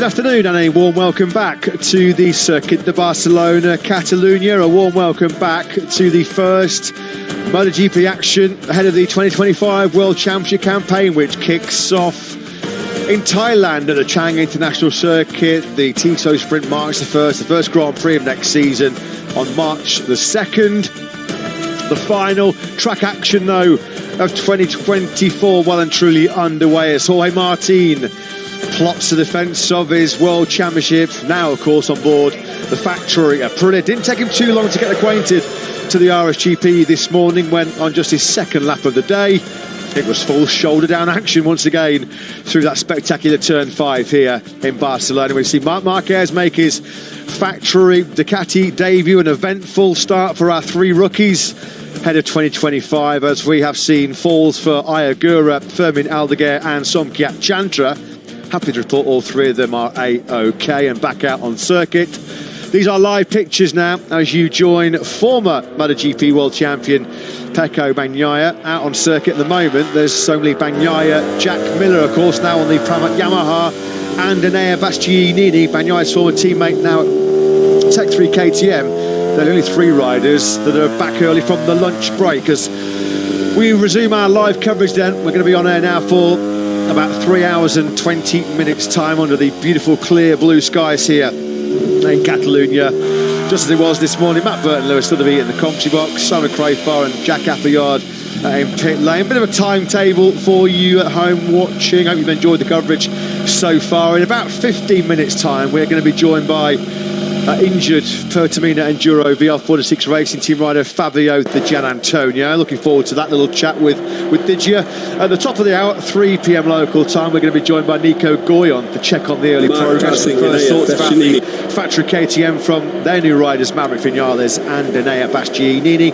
Good afternoon and a warm welcome back to the circuit de Barcelona, Catalunya. A warm welcome back to the first MotoGP action ahead of the 2025 World Championship campaign, which kicks off in Thailand at the Chang International Circuit. The Tissot Sprint marks the first Grand Prix of next season on March the 2nd. The final track action, though, of 2024 well and truly underway as Jorge Martin plots the defence of his World Championship, now of course on board the factory at Aprilia. Didn't take him too long to get acquainted to the RSGP this morning, when on just his second lap of the day it was full shoulder down action once again through that spectacular turn 5 here in Barcelona. We see Marc Marquez make his factory Ducati debut, an eventful start for our three rookies ahead of 2025, as we have seen falls for Ayagura, Fermin Aldeguer and Somkiat Chantra. Happy to report all three of them are A-OK and back out on circuit. These are live pictures now as you join former MotoGP World Champion Pecco Bagnaia out on circuit at the moment. There's only Bagnaia, Jack Miller of course now on the Pramac Yamaha, and Enea Bastianini, Bagnaia's former teammate, now at Tech 3 KTM. There are only three riders that are back early from the lunch break. As we resume our live coverage then, we're going to be on air now for about 3 hours and 20 minutes time under the beautiful clear blue skies here in Catalunya, just as it was this morning. Matt Burton Lewis still to be in the commentary box, Simon Crayfar and Jack Appleyard in pit lane. Bit of a timetable for you at home watching. Hope you've enjoyed the coverage so far. In about 15 minutes time we're going to be joined by injured Pertamina Enduro VR46 racing team rider Fabio Di Gianantonio. Looking forward to that little chat with Digia. At the top of the hour, 3 p.m. local time, we're going to be joined by Nico Goyon to check on the early progress and first thoughts about the factory KTM from their new riders Maverick Vinales and Enea Bastianini.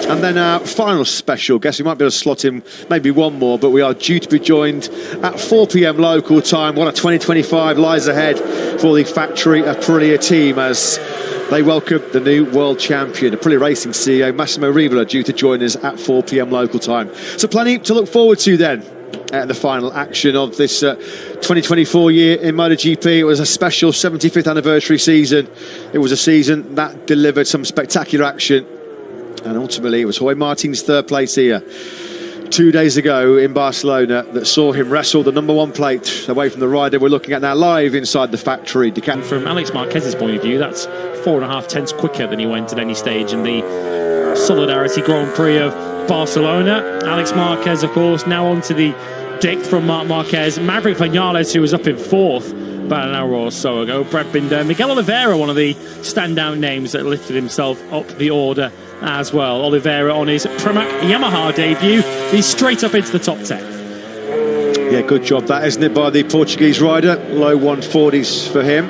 And then our final special guest, we might be able to slot in maybe one more, but we are due to be joined at 4 p.m. local time. What a 2025 lies ahead for the factory Aprilia team as they welcome the new world champion. Aprilia Racing CEO Massimo Rivola due to join us at 4 p.m. local time. So plenty to look forward to then at the final action of this 2024 year in MotoGP. It was a special 75th anniversary season. It was a season that delivered some spectacular action, and ultimately it was Jorge Martin's third place here 2 days ago in Barcelona that saw him wrestle the number one plate away from the rider we're looking at now live inside the factory. And from Alex Marquez's point of view, that's 4.5 tenths quicker than he went at any stage in the Solidarity Grand Prix of Barcelona. Alex Marquez, of course, now onto the deck from Marc Marquez. Maverick Vinales, who was up in 4th about an hour or so ago. Brad Binder, Miguel Oliveira, one of the standout names that lifted himself up the order as well. Oliveira on his Pramac Yamaha debut, he's straight up into the top 10. Yeah, good job that, isn't it, by the Portuguese rider. Low 140s for him.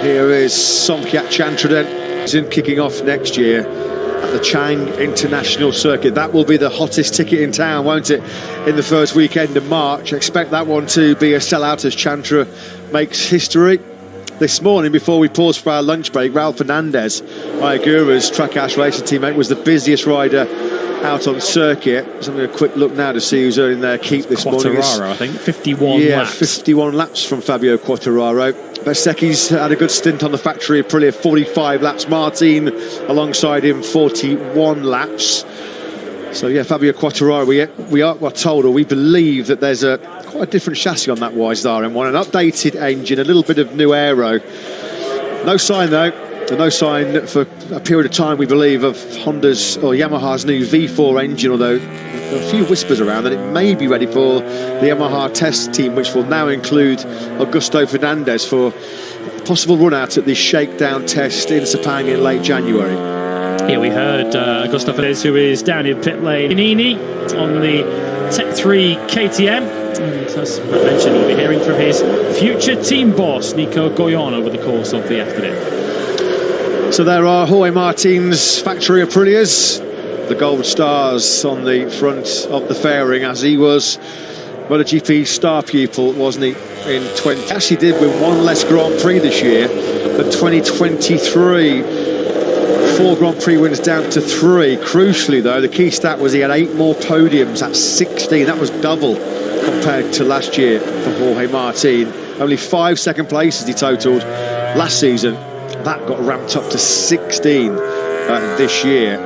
Here is Somkiat Chantra then, kicking off next year at the Chang International Circuit. That will be the hottest ticket in town, won't it, in the first weekend of March. Expect that one to be a sellout as Chantra makes history. This morning, before we paused for our lunch break, Raul Fernandez, Ayagura's Trackhouse racing teammate, was the busiest rider out on circuit. Let's have a quick look now to see who's earning their keep this morning. Quattararo, I think, 51 laps. 51 laps from Fabio Quattararo. Bezzecchi's had a good stint on the factory Aprilia, 45 laps. Martin alongside him, 41 laps. So yeah, Fabio Quattararo, we are told, or we believe that there's quite a different chassis on that YZR M1, an updated engine, a little bit of new aero. No sign though, no sign for a period of time, we believe, of Honda's or Yamaha's new V4 engine, although there are a few whispers around that it may be ready for the Yamaha test team, which will now include Augusto Fernandez for a possible run out at the shakedown test in Sepang in late January. Yeah, we heard Augusto Fernandez, who is down in pit lane. Nini on the Tech 3 KTM. And as I mentioned, we'll be hearing from his future team boss, Nico Goyon, over the course of the afternoon. So there are Jorge Martin's factory Aprilias, the gold stars on the front of the fairing, as he was MotoGP star pupil, wasn't he, in 20... Actually did win one less Grand Prix this year than 2023. 4 Grand Prix wins down to 3. Crucially though, the key stat was he had 8 more podiums at 16. That was double compared to last year for Jorge Martin. Only 5 second places he totaled last season. That got ramped up to 16 this year.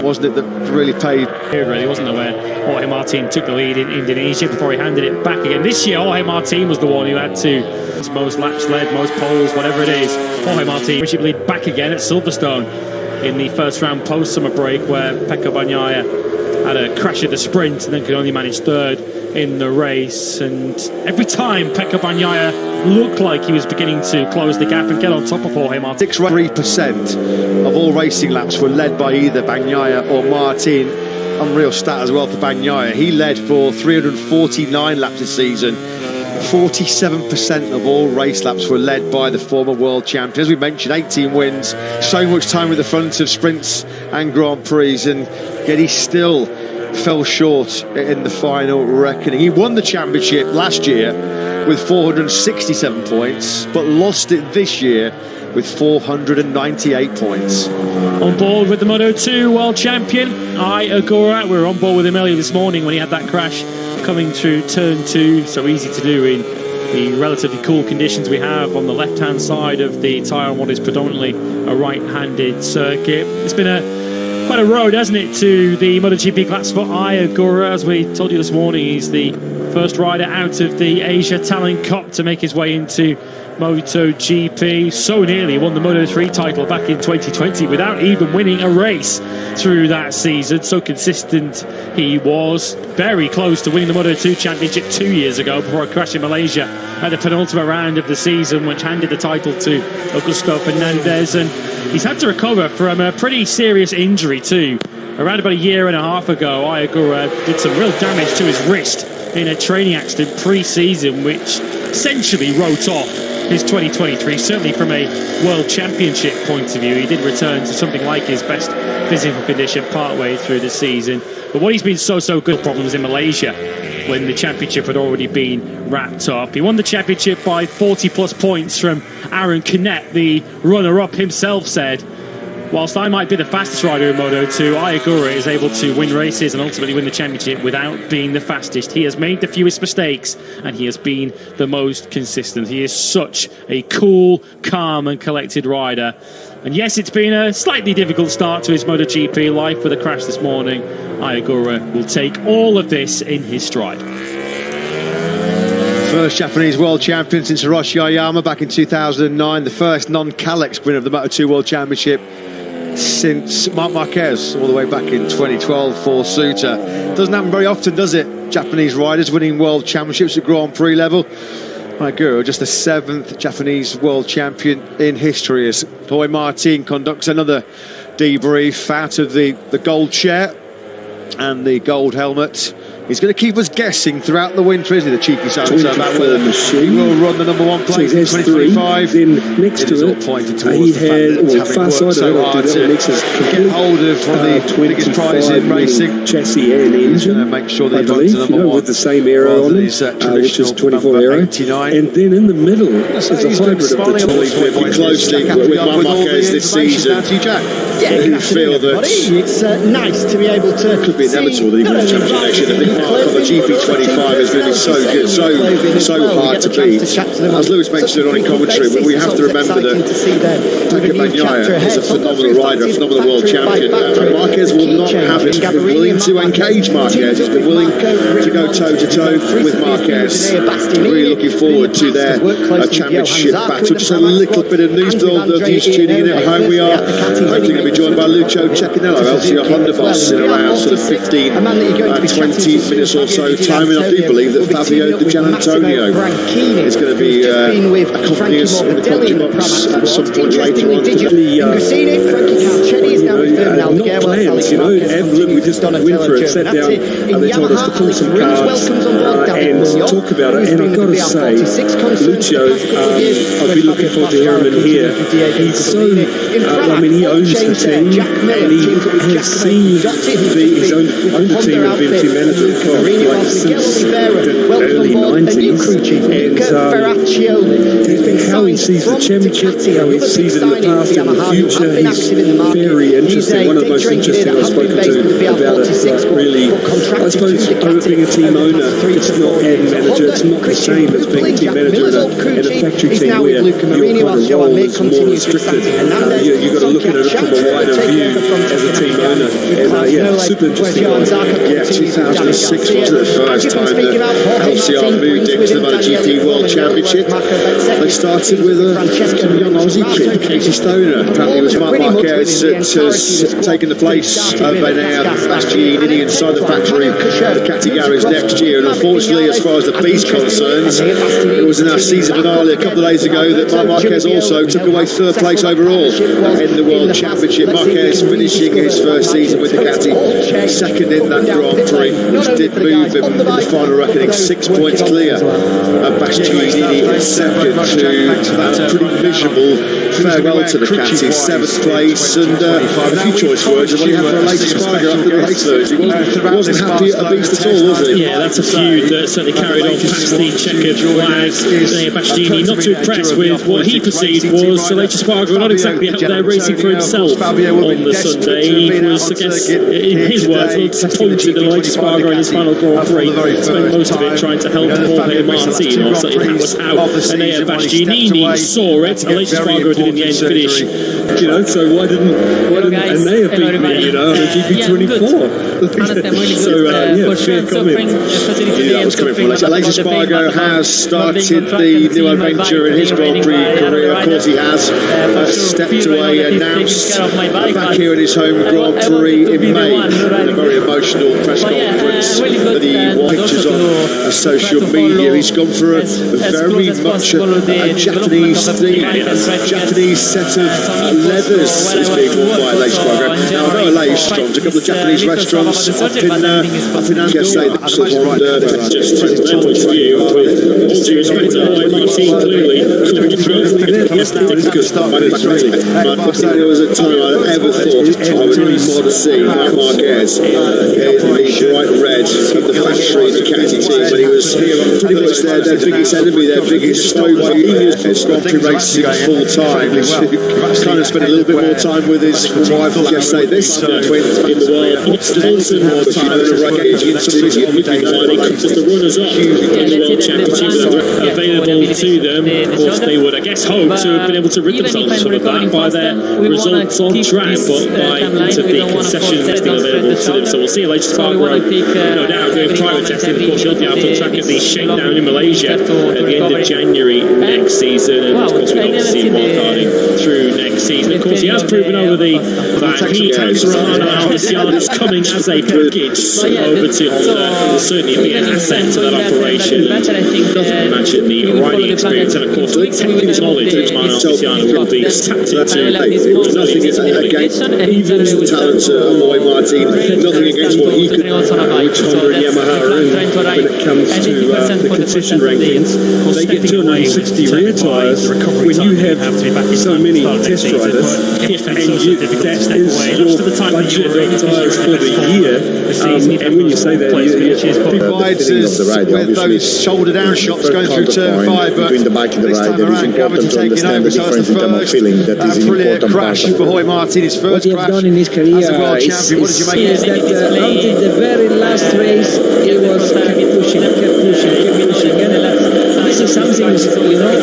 Wasn't it, that really paid? It really wasn't where Jorge Martin took the lead in Indonesia before he handed it back again. This year, Jorge Martin was the one who had to most laps led, most poles, whatever it is. Jorge Martin championship lead back again at Silverstone in the first round post-summer break, where Pecco Bagnaia had a crash at the sprint and then could only manage third in the race. And every time Pecco Bagnaia looked like he was beginning to close the gap and get on top of Jorge Martin. 63% of all racing laps were led by either Bagnaia or Martin. Unreal stat as well for Bagnaia. He led for 349 laps this season. 47% of all race laps were led by the former world champion. As we mentioned, 18 wins, so much time at the front of sprints and Grand Prix, and yet he still fell short in the final reckoning. He won the championship last year with 467 points, but lost it this year with 498 points. On board with the Moto2 world champion, Ai Agura. We were on board with him earlier this morning when he had that crash coming through turn 2. So easy to do in the relatively cool conditions we have on the left-hand side of the tyre on what is predominantly a right-handed circuit. It's been quite a road, hasn't it, to the MotoGP class for Ai Agura. As we told you this morning, he's the first rider out of the Asia Talent Cup to make his way into MotoGP. So nearly won the Moto3 title back in 2020 without even winning a race through that season. So consistent he was. Very close to winning the Moto2 championship 2 years ago before a crash in Malaysia at the penultimate round of the season, which handed the title to Augusto Fernandez. And he's had to recover from a pretty serious injury too. Around about a year and a half ago, Ai Agura did some real damage to his wrist in a training accident pre-season, which essentially wrote off his 2023, certainly from a world championship point of view. He did return to something like his best physical condition partway through the season. But what he's been so good problems in Malaysia when the championship had already been wrapped up. He won the championship by 40 plus points from Aaron Canet. The runner-up himself said, whilst I might be the fastest rider in Moto2, Ai Agura is able to win races and ultimately win the championship without being the fastest. He has made the fewest mistakes and he has been the most consistent. He is such a cool, calm and collected rider. And yes, it's been a slightly difficult start to his MotoGP life with a crash this morning. Ai Agura will take all of this in his stride. First Japanese world champion since Hiroshi Oyama back in 2009. The first non-Kalex winner of the Moto2 World Championship since Marc Marquez all the way back in 2012 for Suter. Doesn't happen very often, does it? Japanese riders winning world championships at Grand Prix level. Ai Agura, just the 7th Japanese world champion in history, as Jorge Martin conducts another debrief out of the gold chair and the gold helmet. He's going to keep us guessing throughout the winter, isn't he? The cheeky so-and-so about whether he will run the number 1 place in 2025. Then next to it, pointed towards the fact that having worked so hard to get hold of one of the biggest prizes in racing, chassis and he's engine, going to make sure that he I runs believe, the number 1 with the same aero on it, which is 24 aero. 89. And then in the middle is a hybrid of the two. Working closely with Marc Marquez this season. Yeah, you feel that it's nice to be able to. It could be inevitable that he wins the championship next year. The big mark on the GP25 is going to be so good, so hard to beat. As Lewis mentioned on in commentary, we have to remember that Pecco Bagnaia is a phenomenal rider, a phenomenal world champion. Marquez will not have it. He's been willing to engage Marquez. He's been willing to go toe-to-toe with Marquez. Really looking forward to their championship battle. Just a little bit of news for all those tuning in at home. We are hopefully going to be joined by Lucio Cecchinello, LCR Honda boss, in around sort of 15, 20 minutes or so time, and I do believe that Fabio Di Gianantonio is going to be accompanying us in the commentary box at some point later on. Not plans, you know. We just went for it, sat down, and they told us to pull some cards and talk about it. And I've got to say, Lucio, I've been looking forward to hearing him here. He's so, he owns the team, and he has seen his own team and been team manager since the early 90s, and how he sees the championship, how he sees it in the past and the future. He's very interesting. One of the most interesting I've spoken to about it. Really, I suppose being a team owner, it's not a manager. It's not the same as being a team manager in a factory team where your kind of role is more restricted. You've got to look at it from a wider view as a team owner. And yeah, super interesting. Yeah, 2006 was the first time that LCR moved into the MotoGP World Championship. They started with a young Aussie kid, Casey Stoner. Apparently it was Marc Marquez that has taken the place of Enea Bastianini inside the factory of the Categories next year. And unfortunately, as far as the beast concerns, it was in our season finale a couple of days ago that Marc Marquez also took away third place overall in the World Championship. Marquez finishing his first season with Ducati, second in that Grand Prix, which did move him in the final reckoning 6 points clear. Bastianini second to that pretty miserable farewell to Ducati, 7th place, and a few choice words of what you have for a late Spargo after the race Thursday. He wasn't happy at a beast at all, was he? Yeah, that's a feud that certainly carried on past the checkered flag. Bastianini not too impressed with what he perceived was Leite Spargo not exactly out there racing for himself on the Sunday. He was, I guess, in his words, disappointed that Leite Spargo in his final Grand Prix spent most of it trying to help Jorge Martin, or certainly that was how Enea Bastianini saw it. Leite Spargo did in the end finish. You know, so why didn't Enea beat me, you know, on a GP24? So, yeah, fair comment. Yeah, that was coming from Leite Spargo has started the new adventure in his Grand Prix career. Of course he has stepped away, announced back here in his home Grand Prix in May in a very emotional press conference that he pictures on social media. He's gone for a very much a Japanese theme. Japanese set of leathers is being worn by Leite Spargo. Now I know Leice owns a couple of Japanese restaurants up in Angasay. That's Just from their point of view, with all due respect to Jorge Martin, clearly there was a time I ever thought I would be more to see Marc Marquez in the white red of the factory Ducati team when he was pretty much their biggest enemy, their biggest foe. He was Grand Prix racing full time. Kind of spent a little bit more time with his wife. Just say this in the world. Sponsor more time in the race. Just the runners up in the World Championship that are available to them. Of course, they would, I guess, hope to have been able to rid themselves of that by their results on track, but by into the concessions still available to them. So we'll see Leite Spargo, no doubt, doing private testing. Of course, he'll be out on track at the shakedown in Malaysia at the end of January next season, and of course, we hope to see him wildcarding through next season. Of course, he has proven over that he and Romano Alvesiano is coming as a package over to Honda. Will certainly be an asset to that operation. Doesn't imagine the riding experience, and of course, the technical knowledge that Romano Alvesiano will be tapped into. Nothing against even the talent of Jorge Martin, nothing against what he could do, which Honda and Yamaha are in when it comes to the concession rankings. They get 260 rear tyres when you have so many test riders, and that is your budget of tyres for the year. And when you say that, provides us with those shoulder down shots going through turn 5, but between the bike and the ride, it is important to understand the difference in terms of feeling. That is an important crash for Jorge Martin, his first crash in his career as a world champion. What did you make of it? Until the very last race, he was kept pushing, and this is something, you know,